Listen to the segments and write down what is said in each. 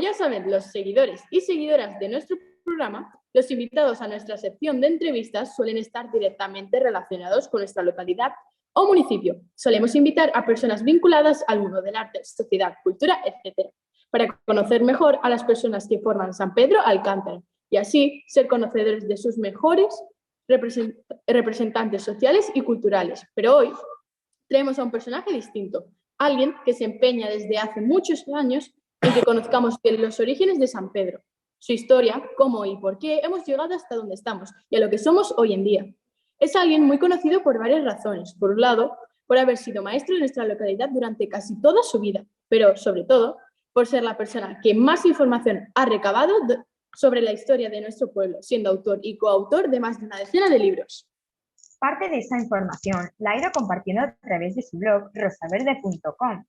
ya saben los seguidores y seguidoras de nuestro programa, los invitados a nuestra sección de entrevistas suelen estar directamente relacionados con nuestra localidad o municipio. Solemos invitar a personas vinculadas al mundo del arte, sociedad, cultura, etc., para conocer mejor a las personas que forman San Pedro Alcántara y así ser conocedores de sus mejores representantes sociales y culturales. Pero hoy traemos a un personaje distinto, alguien que se empeña desde hace muchos años en que conozcamos los orígenes de San Pedro, su historia, cómo y por qué hemos llegado hasta donde estamos y a lo que somos hoy en día. Es alguien muy conocido por varias razones. Por un lado, por haber sido maestro en nuestra localidad durante casi toda su vida, pero sobre todo por ser la persona que más información ha recabado sobre la historia de nuestro pueblo, siendo autor y coautor de más de una decena de libros. Parte de esa información la ha ido compartiendo a través de su blog rosaverde.com,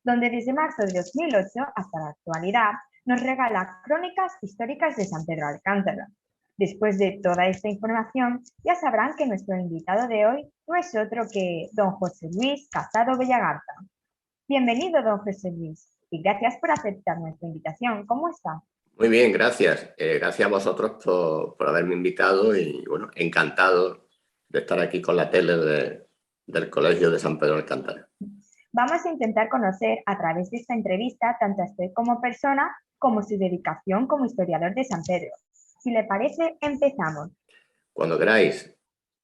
donde desde marzo de 2008 hasta la actualidad nos regala crónicas históricas de San Pedro Alcántara. Después de toda esta información, ya sabrán que nuestro invitado de hoy no es otro que don José Luis Casado Bellagarza. Bienvenido, don José Luis, y gracias por aceptar nuestra invitación. ¿Cómo está? Muy bien, gracias. Gracias a vosotros por haberme invitado y, bueno, encantado de estar aquí con la tele del Colegio de San Pedro Alcántara. Vamos a intentar conocer a través de esta entrevista tanto a usted como persona como su dedicación como historiador de San Pedro. Si le parece, empezamos. Cuando queráis.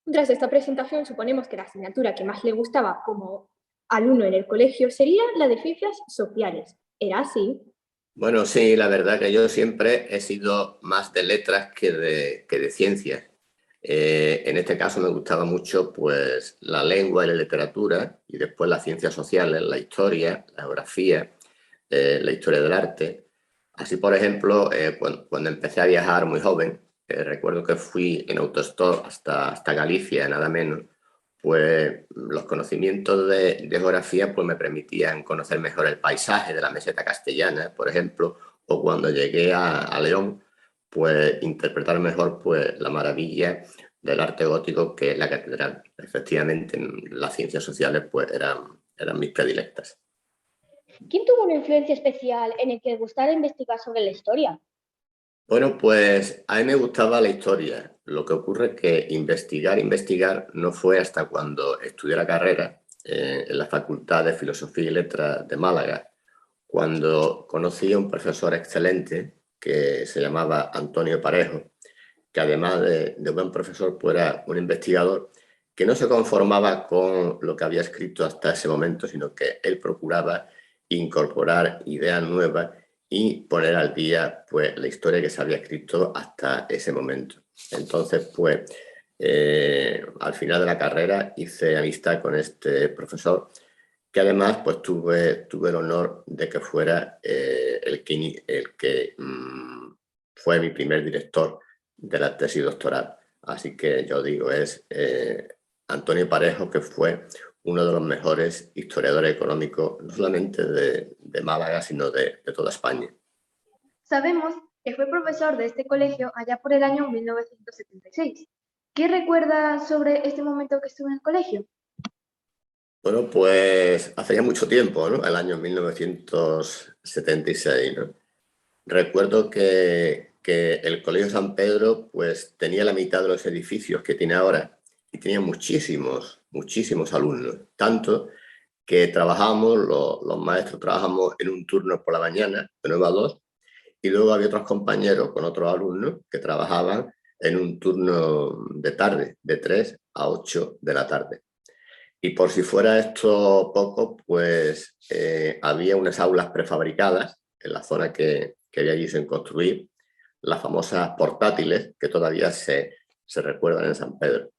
Tras esta presentación, suponemos que la asignatura que más le gustaba como alumno en el colegio sería la de Ciencias Sociales. ¿Era así? Bueno, sí, la verdad que yo siempre he sido más de letras que de ciencias. En este caso me gustaba mucho pues, la lengua y la literatura y después las ciencias sociales, la historia, la geografía, la historia del arte. Así, por ejemplo, cuando empecé a viajar muy joven, recuerdo que fui en autostop hasta Galicia, nada menos, pues los conocimientos de geografía pues, me permitían conocer mejor el paisaje de la meseta castellana, por ejemplo, o cuando llegué a León, pues interpretar mejor pues, la maravilla del arte gótico que es la catedral. Efectivamente, las ciencias sociales pues, eran mis predilectas. ¿Quién tuvo una influencia especial en el que le gustara investigar sobre la historia? Bueno, pues a mí me gustaba la historia. Lo que ocurre es que investigar no fue hasta cuando estudié la carrera en la Facultad de Filosofía y Letras de Málaga, cuando conocí a un profesor excelente que se llamaba Antonio Parejo, que además de buen profesor, pues era un investigador que no se conformaba con lo que había escrito hasta ese momento, sino que él procuraba incorporar ideas nuevas y poner al día pues, la historia que se había escrito hasta ese momento. Entonces, pues, al final de la carrera hice amistad con este profesor, que además pues, tuve el honor de que fuera el que fue mi primer director de la tesis doctoral. Así que yo digo, es Antonio Parejo, que fue uno de los mejores historiadores económicos, no solamente de Málaga, sino de toda España. Sabemos que fue profesor de este colegio allá por el año 1976. ¿Qué recuerda sobre este momento que estuvo en el colegio? Bueno, pues hace ya mucho tiempo, ¿no? El año 1976, ¿no? Recuerdo que el Colegio San Pedro pues, tenía la mitad de los edificios que tiene ahora y tenía muchísimos alumnos, tanto que trabajamos, los maestros trabajamos en un turno por la mañana, de 9 a 2, y luego había otros compañeros con otros alumnos que trabajaban en un turno de tarde, de 3 a 8 de la tarde. Y por si fuera esto poco, pues había unas aulas prefabricadas en la zona que había allí sin construir, las famosas portátiles que todavía se recuerdan en San Pedro.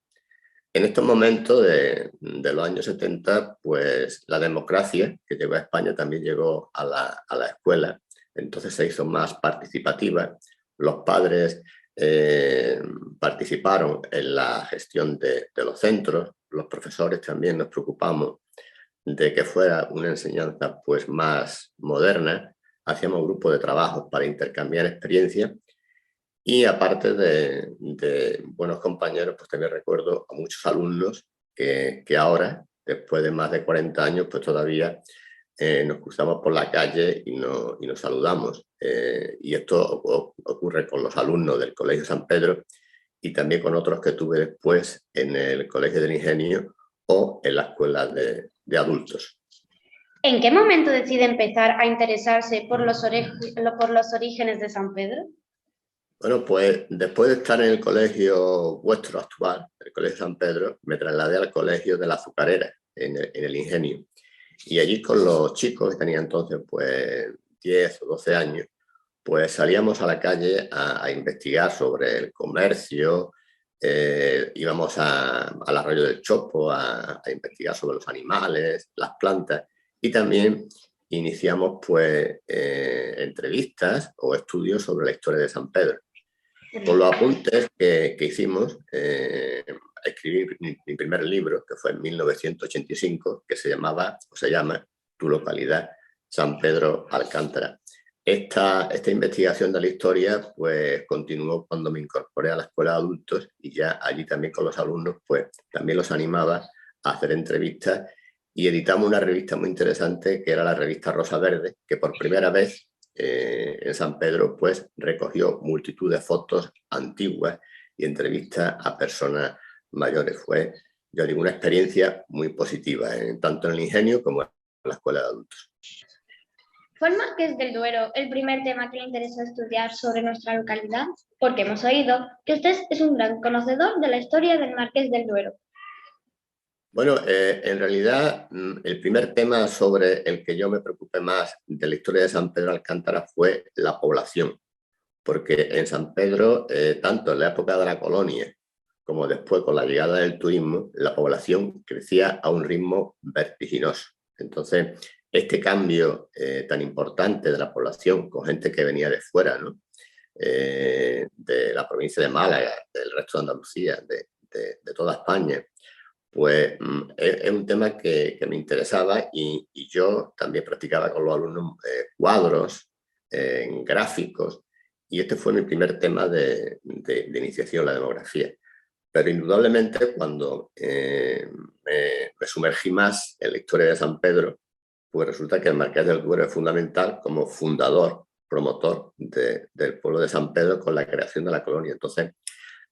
En estos momentos de los años 70, pues la democracia que llegó a España también llegó a la escuela, entonces se hizo más participativa. Los padres participaron en la gestión de los centros, los profesores también nos preocupamos de que fuera una enseñanza pues, más moderna, hacíamos grupos de trabajo para intercambiar experiencias. Y aparte de buenos compañeros, pues también recuerdo a muchos alumnos que ahora, después de más de 40 años, pues todavía nos cruzamos por la calle y nos saludamos. y esto ocurre con los alumnos del Colegio San Pedro y también con otros que tuve después en el Colegio del Ingenio o en la escuela de adultos. ¿En qué momento decide empezar a interesarse por los orígenes de San Pedro? Bueno, pues después de estar en el colegio vuestro actual, el Colegio San Pedro, me trasladé al Colegio de la Azucarera, en el Ingenio. Y allí con los chicos, que tenían entonces pues 10 o 12 años, pues salíamos a la calle a investigar sobre el comercio, íbamos al arroyo del Chopo a investigar sobre los animales, las plantas, y también iniciamos pues entrevistas o estudios sobre la historia de San Pedro. Con los apuntes que hicimos, escribí mi primer libro, que fue en 1985, que se llama Tu localidad, San Pedro Alcántara. Esta investigación de la historia pues continuó cuando me incorporé a la escuela de adultos y ya allí también con los alumnos pues también los animaba a hacer entrevistas y editamos una revista muy interesante que era la revista Rosa Verde, que por primera vez en San Pedro pues recogió multitud de fotos antiguas y entrevistas a personas mayores. Fue, yo digo, una experiencia muy positiva, tanto en el Ingenio como en la escuela de adultos. ¿Fue el Marqués del Duero el primer tema que le interesó estudiar sobre nuestra localidad? Porque hemos oído que usted es un gran conocedor de la historia del Marqués del Duero. Bueno, en realidad el primer tema sobre el que yo me preocupé más de la historia de San Pedro Alcántara fue la población, porque en San Pedro, tanto en la época de la colonia como después con la llegada del turismo, la población crecía a un ritmo vertiginoso. Entonces, este cambio tan importante de la población con gente que venía de fuera, ¿no? De la provincia de Málaga, del resto de Andalucía, de toda España, pues es un tema que me interesaba y yo también practicaba con los alumnos cuadros, gráficos, y este fue mi primer tema de iniciación, la demografía. Pero indudablemente cuando me sumergí más en la historia de San Pedro, pues resulta que el Marqués del Duero es fundamental como fundador, promotor del pueblo de San Pedro con la creación de la colonia. Entonces,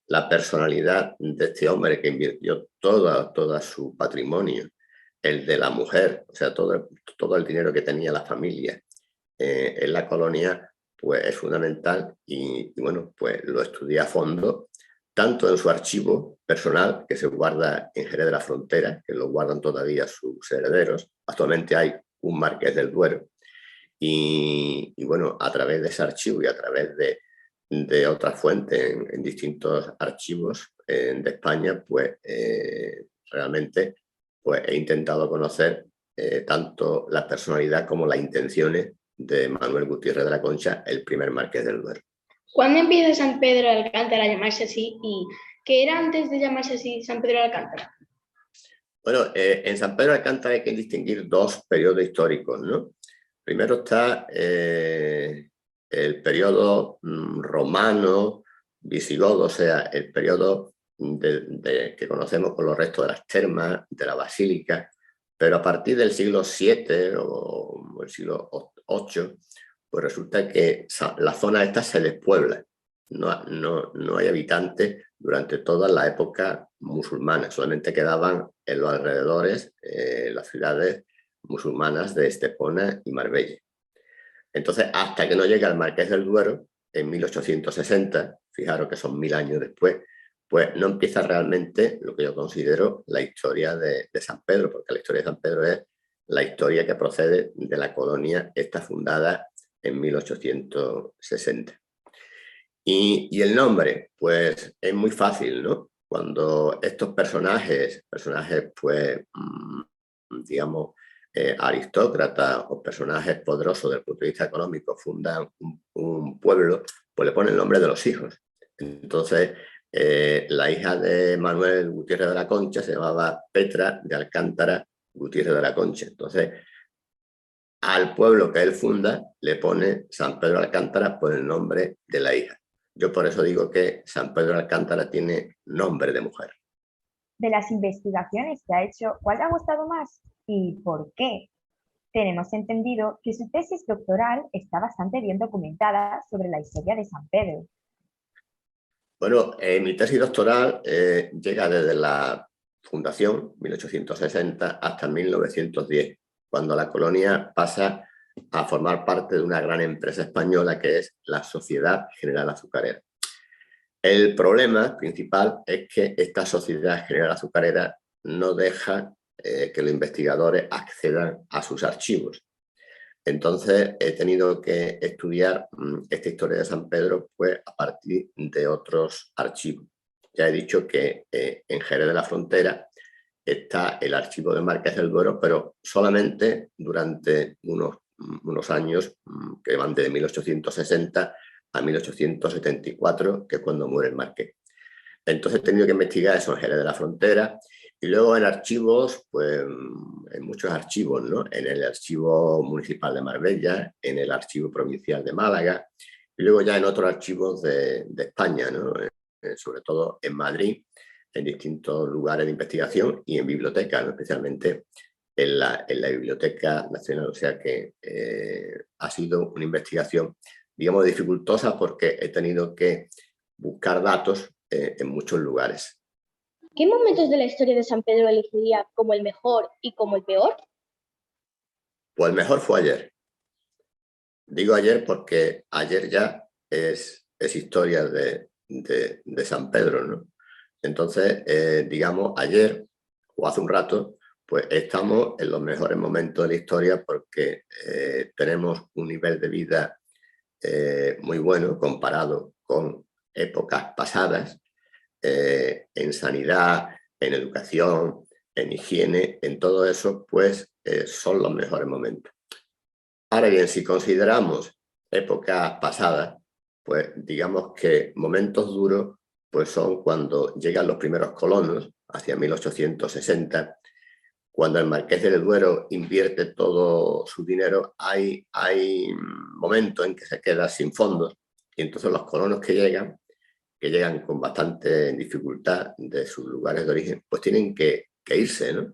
la personalidad de este hombre que invirtió todo su patrimonio, el de la mujer, o sea, todo el dinero que tenía la familia en la colonia, pues es fundamental y bueno, pues lo estudié a fondo, tanto en su archivo personal, que se guarda en Jerez de la Frontera, que lo guardan todavía sus herederos. Actualmente hay un Marqués del Duero. Y bueno, a través de ese archivo y a través de otras fuentes en distintos archivos de España, pues realmente pues, he intentado conocer tanto la personalidad como las intenciones de Manuel Gutiérrez de la Concha, el primer Marqués del Duero. ¿Cuándo empieza San Pedro de Alcántara a llamarse así y qué era antes de llamarse así San Pedro de Alcántara? Bueno, en San Pedro de Alcántara hay que distinguir dos periodos históricos, ¿no? Primero está el periodo romano, visigodo, o sea, el periodo que conocemos con los restos de las termas, de la basílica, pero a partir del siglo VII o el siglo VIII, pues resulta que la zona esta se despuebla. No hay habitantes durante toda la época musulmana, solamente quedaban en los alrededores las ciudades musulmanas de Estepona y Marbella. Entonces, hasta que no llega el Marqués del Duero, en 1860, fijaros que son 1000 años después, pues no empieza realmente lo que yo considero la historia de San Pedro, porque la historia de San Pedro es la historia que procede de la colonia esta fundada en 1860. Y el nombre, pues es muy fácil, ¿no? Cuando estos personajes pues, digamos, aristócratas o personajes poderosos desde el punto de vista económico fundan un pueblo, pues le ponen el nombre de los hijos. Entonces, la hija de Manuel Gutiérrez de la Concha se llamaba Petra de Alcántara Gutiérrez de la Concha. Entonces, al pueblo que él funda le pone San Pedro de Alcántara por el nombre de la hija. Yo por eso digo que San Pedro de Alcántara tiene nombre de mujer. De las investigaciones que ha hecho, ¿cuál te ha gustado más y por qué? Tenemos entendido que su tesis doctoral está bastante bien documentada sobre la historia de San Pedro. Bueno, mi tesis doctoral llega desde la fundación, 1860, hasta 1910, cuando la colonia pasa a formar parte de una gran empresa española que es la Sociedad General Azucarera. El problema principal es que esta Sociedad General Azucarera no deja que los investigadores accedan a sus archivos. Entonces he tenido que estudiar esta historia de San Pedro pues, a partir de otros archivos. Ya he dicho que en Jerez de la Frontera está el archivo de Marqués del Duero, pero solamente durante unos años que van de 1860 a 1874, que es cuando muere el marqués. Entonces he tenido que investigar eso en Jerez de la Frontera y luego en archivos, pues en muchos archivos, ¿no? En el Archivo Municipal de Marbella, en el Archivo Provincial de Málaga y luego ya en otros archivos de España, ¿no? Sobre todo en Madrid, en distintos lugares de investigación y en bibliotecas, ¿no? Especialmente en la Biblioteca Nacional. O sea que ha sido una investigación, digamos, dificultosa porque he tenido que buscar datos en muchos lugares. ¿Qué momentos de la historia de San Pedro elegiría como el mejor y como el peor? Pues el mejor fue ayer. Digo ayer porque ayer ya es historia de San Pedro, ¿no? Entonces, digamos, ayer o hace un rato, pues estamos en los mejores momentos de la historia porque tenemos un nivel de vida muy bueno comparado con épocas pasadas, en sanidad, en educación, en higiene, en todo eso, pues son los mejores momentos. Ahora bien, si consideramos épocas pasadas, pues digamos que momentos duros pues son cuando llegan los primeros colonos, hacia 1860, cuando el Marqués del Duero invierte todo su dinero, hay momentos en que se queda sin fondos y entonces los colonos que llegan con bastante dificultad de sus lugares de origen, pues tienen que irse, ¿no?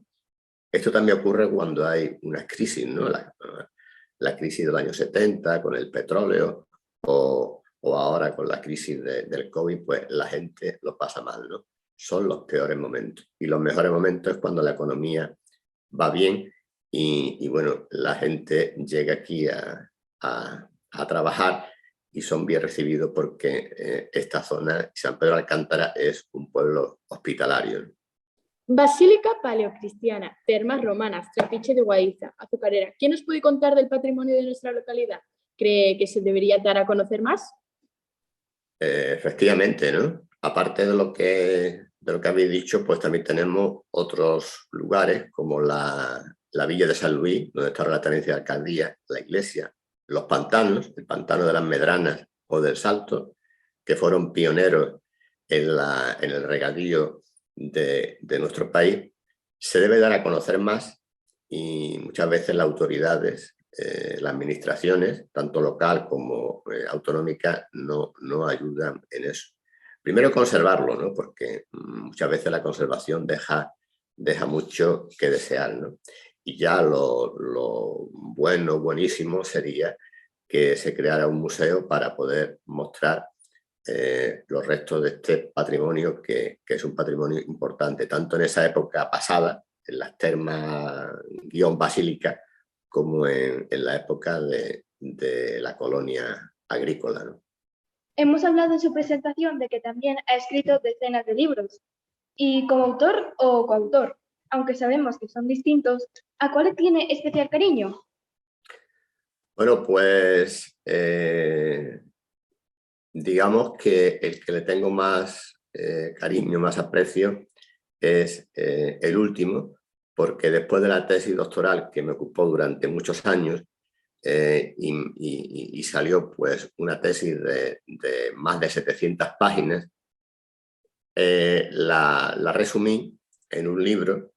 Esto también ocurre cuando hay una crisis, ¿no? La crisis del año 70 con el petróleo o ahora con la crisis del COVID, pues la gente lo pasa mal, ¿no? Son los peores momentos. Y los mejores momentos es cuando la economía va bien y bueno, la gente llega aquí a trabajar y son bien recibidos porque esta zona, San Pedro de Alcántara, es un pueblo hospitalario. Basílica paleocristiana, termas romanas, Trapiche de Guadiza, azucarera. ¿Quién nos puede contar del patrimonio de nuestra localidad? ¿Cree que se debería dar a conocer más? Efectivamente, ¿no? Aparte de lo que habéis dicho, pues también tenemos otros lugares como la Villa de San Luis, donde está la tenencia de alcaldía, la iglesia, los pantanos, el pantano de las Medranas o del Salto, que fueron pioneros en el regadío de nuestro país. Se debe dar a conocer más y muchas veces las autoridades, las administraciones, tanto local como autonómica, no ayudan en eso. Primero conservarlo, ¿no? Porque muchas veces la conservación deja mucho que desear, ¿no? Y ya lo buenísimo sería que se creara un museo para poder mostrar los restos de este patrimonio que es un patrimonio importante, tanto en esa época pasada, en las termas basílica, como en la época de la colonia agrícola, ¿no? Hemos hablado en su presentación de que también ha escrito decenas de libros. Y como autor o coautor, aunque sabemos que son distintos, ¿a cuál tiene especial cariño? Bueno, pues digamos que el que le tengo más cariño, más aprecio, es el último, porque después de la tesis doctoral que me ocupó durante muchos años y salió pues una tesis de más de 700 páginas, la resumí en un libro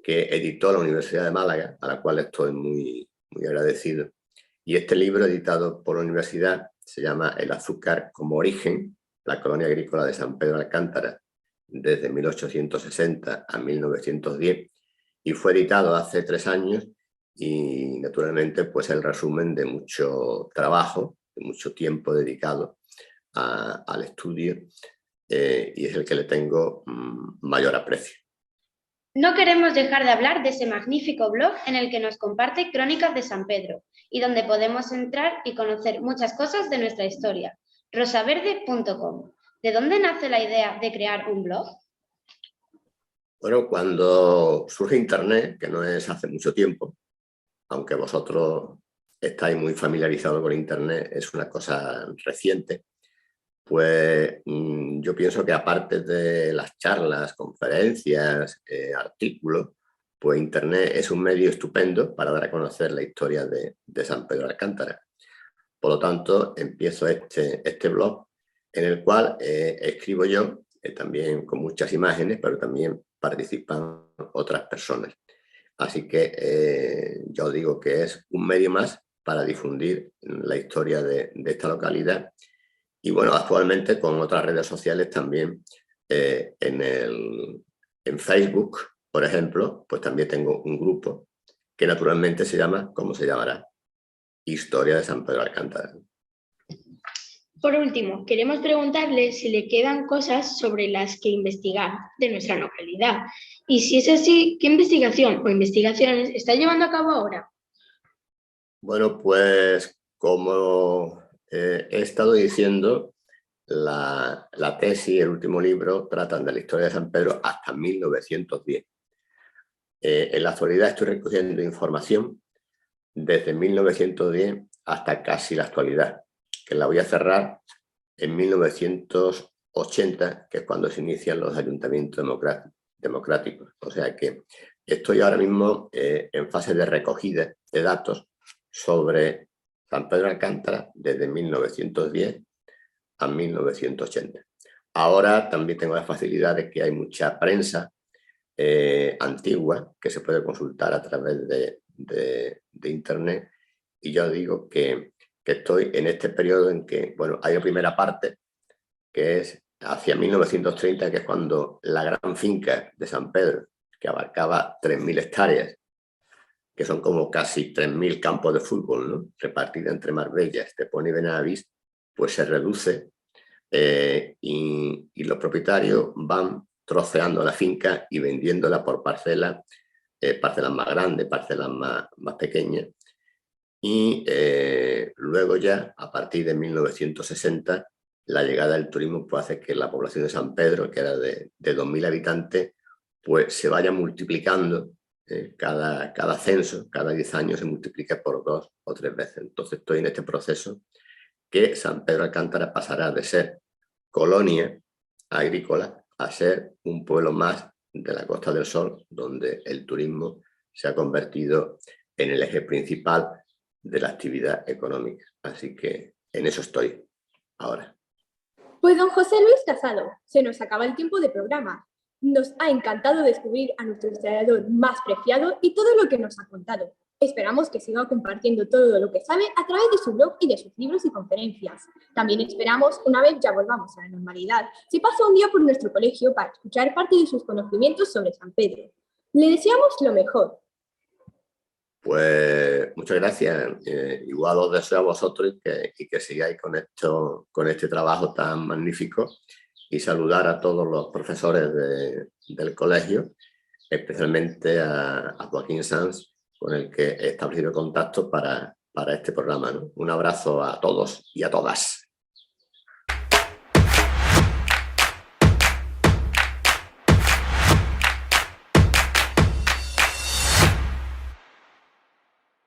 que editó la Universidad de Málaga, a la cual estoy muy agradecido. Y este libro, editado por la universidad, se llama El azúcar como origen, la colonia agrícola de San Pedro de Alcántara, desde 1860 a 1910, y fue editado hace 3 años y naturalmente pues el resumen de mucho trabajo, de mucho tiempo dedicado al estudio, y es el que le tengo mayor aprecio. No queremos dejar de hablar de ese magnífico blog en el que nos comparte Crónicas de San Pedro y donde podemos entrar y conocer muchas cosas de nuestra historia, rosaverde.com. ¿De dónde nace la idea de crear un blog? Bueno, cuando surge Internet, que no es hace mucho tiempo, aunque vosotros estáis muy familiarizados con Internet, es una cosa reciente, pues yo pienso que aparte de las charlas, conferencias, artículos, pues Internet es un medio estupendo para dar a conocer la historia de San Pedro de Alcántara. Por lo tanto, empiezo este blog en el cual escribo yo, también con muchas imágenes, pero también participan otras personas. Así que yo digo que es un medio más para difundir la historia de esta localidad. Y bueno, actualmente con otras redes sociales también, en Facebook, por ejemplo, pues también tengo un grupo que naturalmente se llama, ¿cómo se llamará? Historia de San Pedro de Alcántara. Por último, queremos preguntarle si le quedan cosas sobre las que investigar de nuestra localidad. Y si es así, ¿qué investigación o investigaciones está llevando a cabo ahora? Bueno, pues como he estado diciendo, la tesis y el último libro tratan de la historia de San Pedro hasta 1910. En la actualidad estoy recogiendo información desde 1910 hasta casi la actualidad, que la voy a cerrar en 1980, que es cuando se inician los ayuntamientos democráticos. O sea que estoy ahora mismo en fase de recogida de datos sobre San Pedro de Alcántara desde 1910 a 1980. Ahora también tengo la facilidad de que hay mucha prensa antigua que se puede consultar a través de Internet, y yo digo que estoy en este periodo en que, bueno, hay la primera parte que es hacia 1930, que es cuando la gran finca de San Pedro, que abarcaba 3.000 hectáreas, que son como casi 3.000 campos de fútbol, ¿no?, repartida entre Marbella, Estepona y Benavís, pues se reduce y los propietarios van troceando la finca y vendiéndola por parcelas, parcelas más grandes, parcelas más pequeñas. Y luego ya, a partir de 1960, la llegada del turismo pues hace que la población de San Pedro, que era de 2.000 habitantes, pues se vaya multiplicando. Cada censo, cada 10 años se multiplica por 2 o 3 veces. Entonces estoy en este proceso que San Pedro de Alcántara pasará de ser colonia agrícola a ser un pueblo más de la Costa del Sol, donde el turismo se ha convertido en el eje principal de la actividad económica. Así que en eso estoy ahora. Pues don José Luis Casado, se nos acaba el tiempo de programa. Nos ha encantado descubrir a nuestro historiador más preciado y todo lo que nos ha contado. Esperamos que siga compartiendo todo lo que sabe a través de su blog y de sus libros y conferencias. También esperamos, una vez ya volvamos a la normalidad, se pase un día por nuestro colegio para escuchar parte de sus conocimientos sobre San Pedro. Le deseamos lo mejor. Pues muchas gracias. Igual os deseo a vosotros y que sigáis con este trabajo tan magnífico, y saludar a todos los profesores del colegio, especialmente a Joaquín Sanz, con el que he establecido contacto para este programa, ¿no? Un abrazo a todos y a todas.